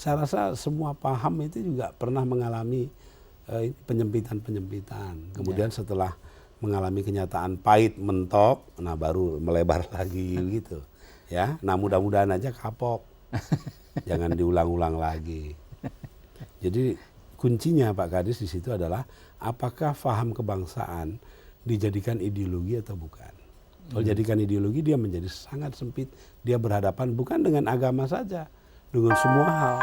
Saya rasa semua paham itu juga pernah mengalami penyempitan-penyempitan. Kemudian setelah mengalami kenyataan pahit mentok, nah baru melebar lagi gitu. Ya, nah mudah-mudahan aja kapok. Jangan diulang-ulang lagi. Jadi kuncinya Pak Kadis di situ adalah apakah faham kebangsaan dijadikan ideologi atau bukan. Kalau jadikan ideologi dia menjadi sangat sempit. Dia berhadapan bukan dengan agama saja, dengan semua hal.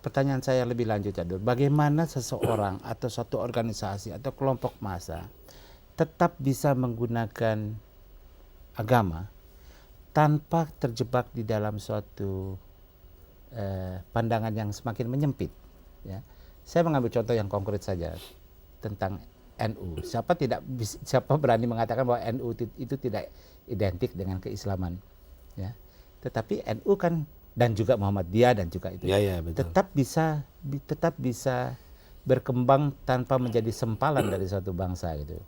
Pertanyaan saya lebih lanjut, Cadur. Bagaimana seseorang atau suatu organisasi atau kelompok massa tetap bisa menggunakan agama tanpa terjebak di dalam suatu pandangan yang semakin menyempit? Ya. Saya mengambil contoh yang konkret saja tentang NU. Siapa berani mengatakan bahwa NU itu tidak identik dengan keislaman? Ya. Tetapi NU kan, dan juga Muhammadiyah dan juga itu Betul. tetap bisa berkembang tanpa menjadi sempalan dari suatu bangsa gitu.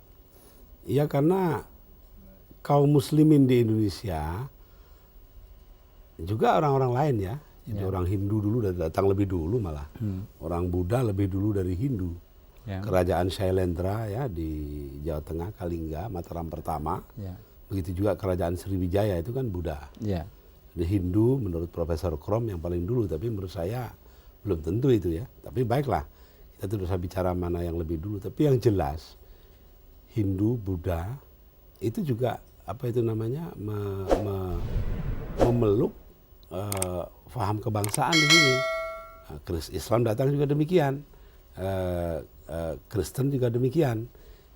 Ya karena kaum muslimin di Indonesia juga orang-orang lain ya. Jadi orang Hindu dulu datang lebih dulu malah. Orang Buddha lebih dulu dari Hindu. Kerajaan Shailendra ya di Jawa Tengah, Kalingga, Mataram pertama. Begitu juga kerajaan Sriwijaya itu kan Buddha. Di Hindu menurut Profesor Krom yang paling dulu, tapi menurut saya belum tentu itu ya. Tapi baiklah, kita tidak usah bicara mana yang lebih dulu. Tapi yang jelas Hindu, Buddha itu juga apa itu namanya memeluk faham kebangsaan di sini. Islam datang juga demikian, Kristen juga demikian.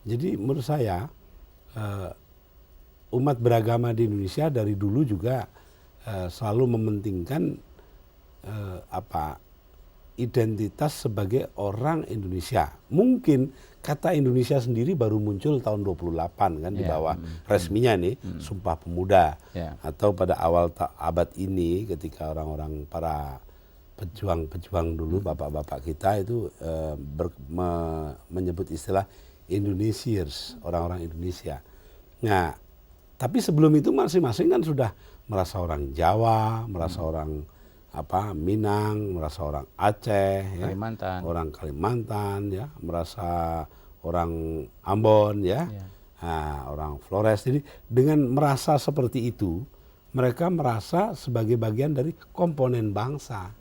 Jadi menurut saya umat beragama di Indonesia dari dulu juga selalu mementingkan identitas sebagai orang Indonesia. Mungkin kata Indonesia sendiri baru muncul tahun 28 kan di bawah resminya nih Sumpah Pemuda. Atau pada awal abad ini ketika orang-orang para pejuang dulu bapak-bapak kita itu menyebut istilah Indonesiers, orang-orang Indonesia. Nah, tapi sebelum itu masing-masing kan sudah merasa orang Jawa, merasa orang Minang, merasa orang Aceh, Kalimantan. orang Kalimantan, ya, merasa orang Ambon, ya, nah, orang Flores. Jadi dengan merasa seperti itu, mereka merasa sebagai bagian dari komponen bangsa.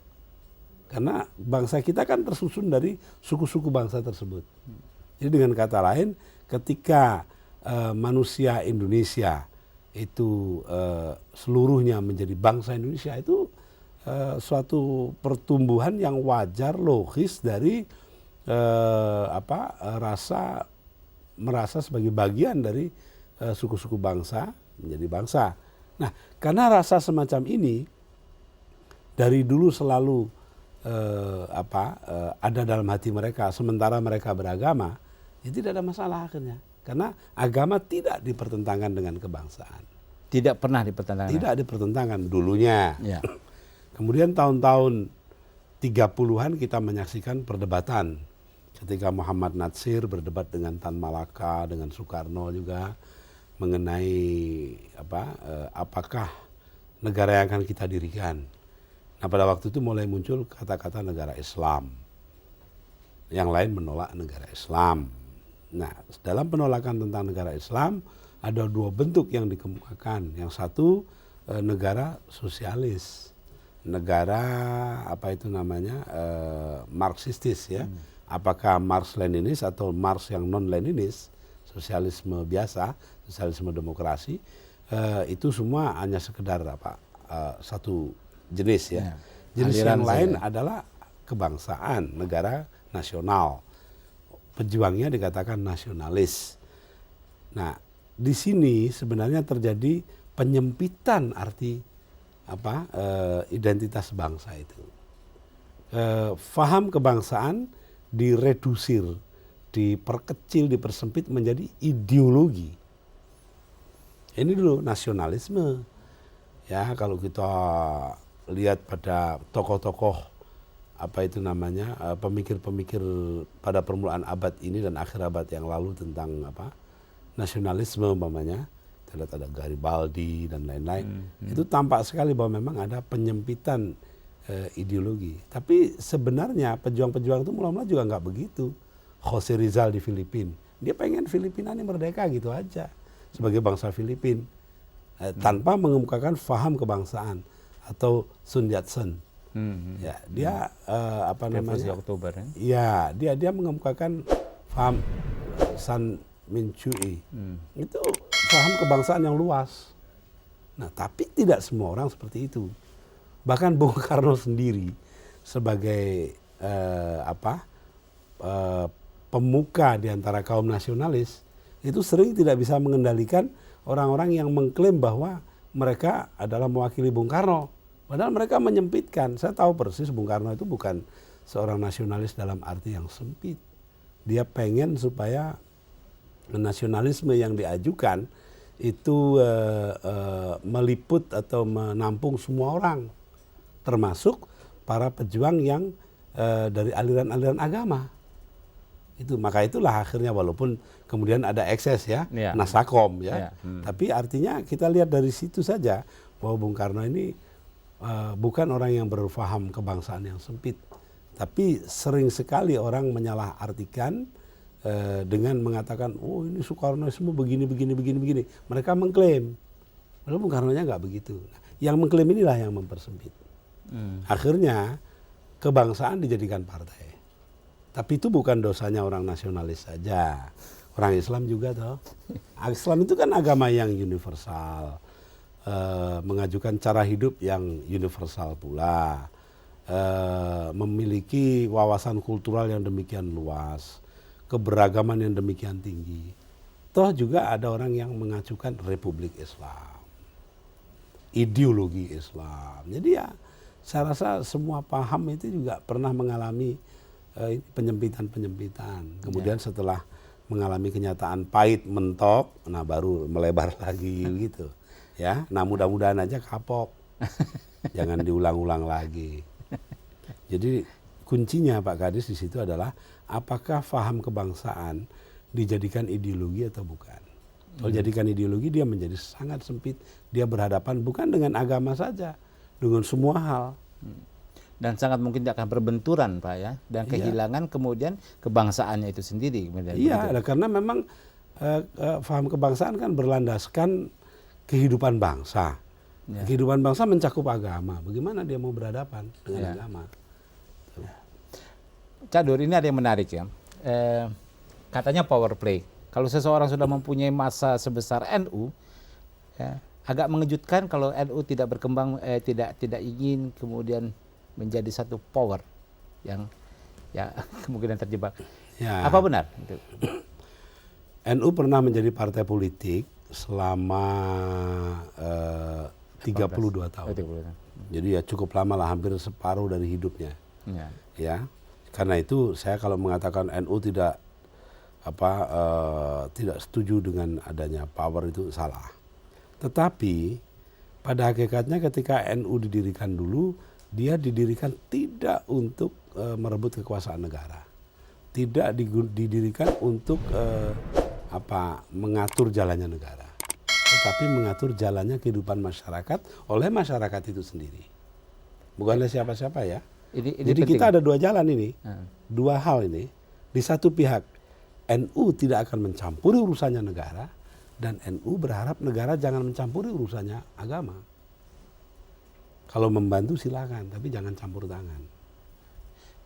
Karena bangsa kita kan tersusun dari suku-suku bangsa tersebut. Jadi dengan kata lain, ketika manusia Indonesia itu seluruhnya menjadi bangsa Indonesia, itu suatu pertumbuhan yang wajar, logis dari merasa sebagai bagian dari suku-suku bangsa menjadi bangsa. Nah, karena rasa semacam ini dari dulu selalu ada dalam hati mereka, sementara mereka beragama, ya tidak ada masalah akhirnya. Karena agama tidak dipertentangkan dengan kebangsaan. Tidak pernah dipertentangkan. Tidak dipertentangkan dulunya. Kemudian tahun-tahun 30-an kita menyaksikan perdebatan. Ketika Muhammad Natsir berdebat dengan Tan Malaka, dengan Soekarno juga mengenai apakah negara yang akan kita dirikan. Nah, pada waktu itu mulai muncul kata-kata negara Islam. Yang lain menolak negara Islam. Nah, dalam penolakan tentang negara Islam ada dua bentuk yang dikemukakan. Yang satu negara sosialis, negara Marxistis ya. Apakah Marx-Leninis atau Marx yang non-Leninis, sosialisme biasa, sosialisme demokrasi, itu semua hanya sekedar satu jenis ya. Jenis yang lain adalah kebangsaan, negara nasional. Pejuangnya dikatakan nasionalis. Nah, di sini sebenarnya terjadi penyempitan arti identitas bangsa itu. Faham kebangsaan diredusir, diperkecil, dipersempit menjadi ideologi. Ini dulu nasionalisme. Ya, kalau kita lihat pada tokoh-tokoh pemikir-pemikir pada permulaan abad ini dan akhir abad yang lalu tentang nasionalisme umpamanya, kita lihat ada Garibaldi dan lain-lain, itu tampak sekali bahwa memang ada penyempitan ideologi. Tapi sebenarnya pejuang-pejuang itu mula-mula juga nggak begitu. Jose Rizal di Filipina, dia pengen Filipina ini merdeka gitu aja sebagai bangsa Filipina, tanpa mengemukakan faham kebangsaan. Atau Sun Yat-sen, ya dia Revolusi Oktober, ya dia mengemukakan faham San Min-chui, itu faham kebangsaan yang luas. Nah, tapi tidak semua orang seperti itu. Bahkan Bung Karno sendiri sebagai pemuka di antara kaum nasionalis itu sering tidak bisa mengendalikan orang-orang yang mengklaim bahwa mereka adalah mewakili Bung Karno. Padahal mereka menyempitkan. Saya tahu persis Bung Karno itu bukan seorang nasionalis dalam arti yang sempit. Dia pengen supaya nasionalisme yang diajukan itu meliput atau menampung semua orang, termasuk para pejuang yang dari aliran-aliran agama. Maka itulah akhirnya walaupun kemudian ada ekses ya, Nasakom ya. Tapi artinya kita lihat dari situ saja bahwa Bung Karno ini bukan orang yang berfaham kebangsaan yang sempit. Tapi sering sekali orang menyalahartikan dengan mengatakan, oh ini Soekarnoisme begini. Mereka mengklaim. Padahal Bung Karno-nya nggak begitu. Yang mengklaim inilah yang mempersempit. Akhirnya kebangsaan dijadikan partai. Tapi itu bukan dosanya orang nasionalis saja. Orang Islam juga toh. Islam itu kan agama yang universal. Mengajukan cara hidup yang universal pula. Memiliki wawasan kultural yang demikian luas. Keberagaman yang demikian tinggi. Toh juga ada orang yang mengajukan Republik Islam. Ideologi Islam. Jadi ya saya rasa semua paham itu juga pernah mengalami penyempitan. Kemudian setelah mengalami kenyataan pahit mentok, nah baru melebar lagi gitu. Ya, nah mudah-mudahan aja kapok. Jangan diulang-ulang lagi. Jadi kuncinya Pak Kadis di situ adalah apakah faham kebangsaan dijadikan ideologi atau bukan. Kalau jadikan ideologi dia menjadi sangat sempit. Dia berhadapan bukan dengan agama saja, dengan semua hal. Dan sangat mungkin dia akan berbenturan Pak ya, dan kehilangan kemudian kebangsaannya itu sendiri. Iya, karena memang faham kebangsaan kan berlandaskan kehidupan bangsa. Ya. Kehidupan bangsa mencakup agama. Bagaimana dia mau berhadapan dengan agama? Cak Dur, ini ada yang menarik ya. Katanya power play. Kalau seseorang sudah mempunyai massa sebesar NU, agak mengejutkan kalau NU tidak berkembang, tidak ingin kemudian menjadi satu power yang kemungkinan terjebak. Ya. Apa benar? NU pernah menjadi partai politik selama 32 tahun. Jadi ya cukup lama lah, hampir separuh dari hidupnya. Ya. Karena itu saya kalau mengatakan NU tidak setuju dengan adanya power itu salah. Tetapi pada hakikatnya ketika NU didirikan dulu, dia didirikan tidak untuk merebut kekuasaan negara, tidak didirikan untuk mengatur jalannya negara, tetapi mengatur jalannya kehidupan masyarakat oleh masyarakat itu sendiri, bukan oleh siapa-siapa ya. Jadi penting. Kita ada dua jalan ini, dua hal ini. Di satu pihak NU tidak akan mencampuri urusannya negara, dan NU berharap negara jangan mencampuri urusannya agama. Kalau membantu silakan, tapi jangan campur tangan.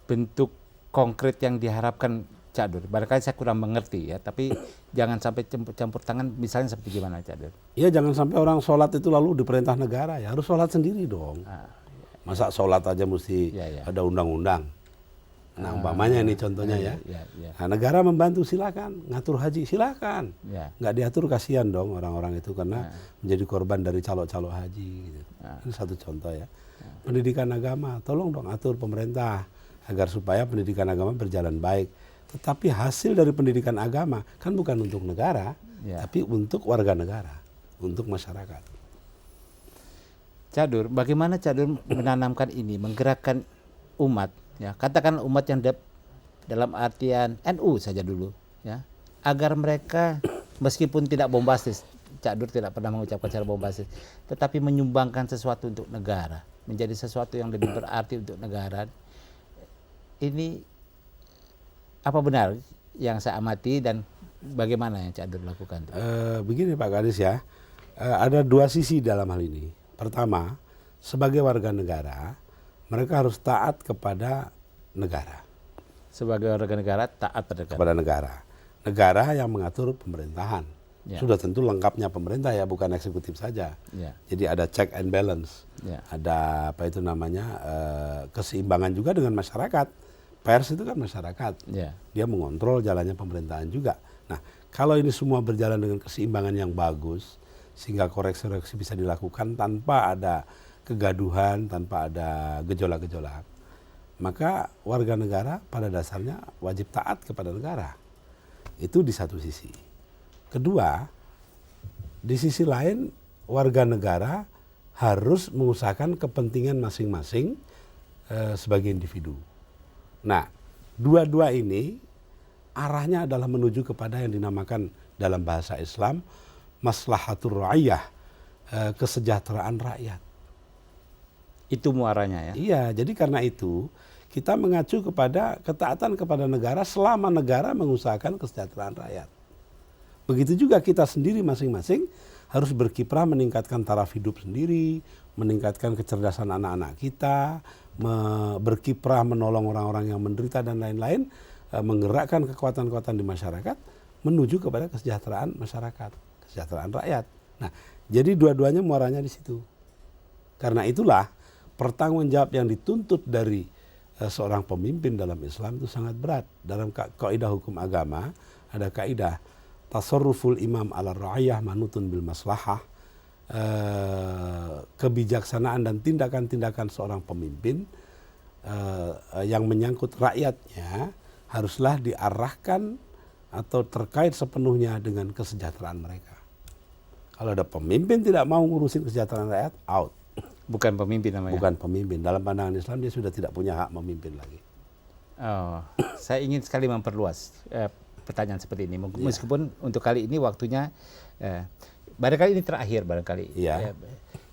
Bentuk konkret yang diharapkan Cak Dur, barangkali saya kurang mengerti ya, tapi jangan sampai campur tangan, misalnya seperti gimana Cak Dur? Ya jangan sampai orang sholat itu lalu diperintah negara, ya harus sholat sendiri dong. Masa sholat aja mesti ada undang-undang. Nah umpamanya ini contohnya ya. Nah, negara membantu silakan, ngatur haji silakan. Nggak diatur kasihan dong orang-orang itu karena menjadi korban dari calo-calo haji. Gitu. Ini satu contoh ya. Pendidikan agama, tolong dong atur pemerintah agar supaya pendidikan agama berjalan baik. Tetapi hasil dari pendidikan agama kan bukan untuk negara, tapi untuk warga negara, untuk masyarakat. Cak Dur, bagaimana Cak Dur menanamkan ini, menggerakkan umat, ya katakan umat yang dalam artian NU saja dulu, ya, agar mereka meskipun tidak bombastis, Cak Dur tidak pernah mengucapkan secara bombastis, tetapi menyumbangkan sesuatu untuk negara, menjadi sesuatu yang lebih berarti untuk negara. Ini apa benar yang saya amati dan bagaimana yang Cak Dur lakukan? Begini Pak Kadis ya, ada dua sisi dalam hal ini. Pertama, sebagai warga negara, mereka harus taat kepada negara. Sebagai warga negara taat kepada negara. Negara yang mengatur pemerintahan. Ya. Sudah tentu lengkapnya pemerintah ya, bukan eksekutif saja. Ya. Jadi ada check and balance. Ya. Ada apa itu namanya keseimbangan juga dengan masyarakat. Pers itu kan masyarakat. Ya. Dia mengontrol jalannya pemerintahan juga. Nah, kalau ini semua berjalan dengan keseimbangan yang bagus, sehingga koreksi-koreksi bisa dilakukan tanpa ada kegaduhan, tanpa ada gejolak-gejolak, maka warga negara pada dasarnya wajib taat kepada negara. Itu di satu sisi. Kedua, di sisi lain warga negara harus mengusahakan kepentingan masing-masing sebagai individu. Nah, dua-dua ini arahnya adalah menuju kepada yang dinamakan dalam bahasa Islam maslahatur ra'iyah, kesejahteraan rakyat. Itu muaranya ya? Iya, jadi karena itu kita mengacu kepada ketaatan kepada negara selama negara mengusahakan kesejahteraan rakyat. Begitu juga kita sendiri masing-masing harus berkiprah meningkatkan taraf hidup sendiri, meningkatkan kecerdasan anak-anak kita, berkiprah menolong orang-orang yang menderita dan lain-lain, menggerakkan kekuatan-kekuatan di masyarakat menuju kepada kesejahteraan masyarakat, kesejahteraan rakyat. Nah, jadi dua-duanya muaranya di situ. Karena itulah pertanggungjawab yang dituntut dari seorang pemimpin dalam Islam itu sangat berat. Dalam kaidah hukum agama ada kaidah tasarruful imam ala ra'iyah manutun bil maslahah. Kebijaksanaan dan tindakan-tindakan seorang pemimpin yang menyangkut rakyatnya haruslah diarahkan atau terkait sepenuhnya dengan kesejahteraan mereka. Kalau ada pemimpin tidak mau ngurusin kesejahteraan rakyat, out. Bukan pemimpin namanya? Bukan pemimpin. Dalam pandangan Islam dia sudah tidak punya hak memimpin lagi. Oh, saya ingin sekali memperluas pertanyaan seperti ini. Meskipun untuk kali ini waktunya, barangkali ini terakhir barangkali. Ya.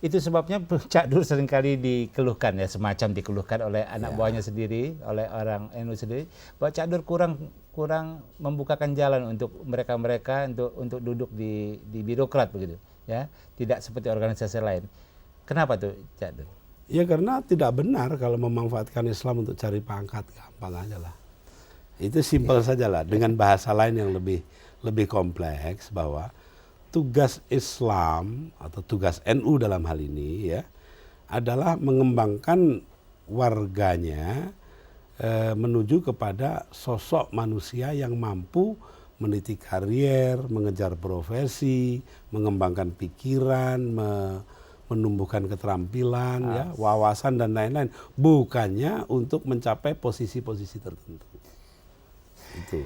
Itu sebabnya Cak Dur seringkali dikeluhkan ya, semacam dikeluhkan oleh anak buahnya sendiri, oleh orang NU sendiri, bahwa Cak Dur kurang membukakan jalan untuk mereka-mereka untuk duduk di birokrat begitu, ya, tidak seperti organisasi lain. Kenapa tuh Cak Dur? Ya karena tidak benar kalau memanfaatkan Islam untuk cari pangkat, gampang aja lah. Itu simpel saja lah. Dengan bahasa lain yang lebih kompleks, bahwa tugas Islam atau tugas NU dalam hal ini ya adalah mengembangkan warganya menuju kepada sosok manusia yang mampu meniti karier, mengejar profesi, mengembangkan pikiran, menumbuhkan keterampilan, ya, wawasan dan lain-lain, bukannya untuk mencapai posisi-posisi tertentu. Itu.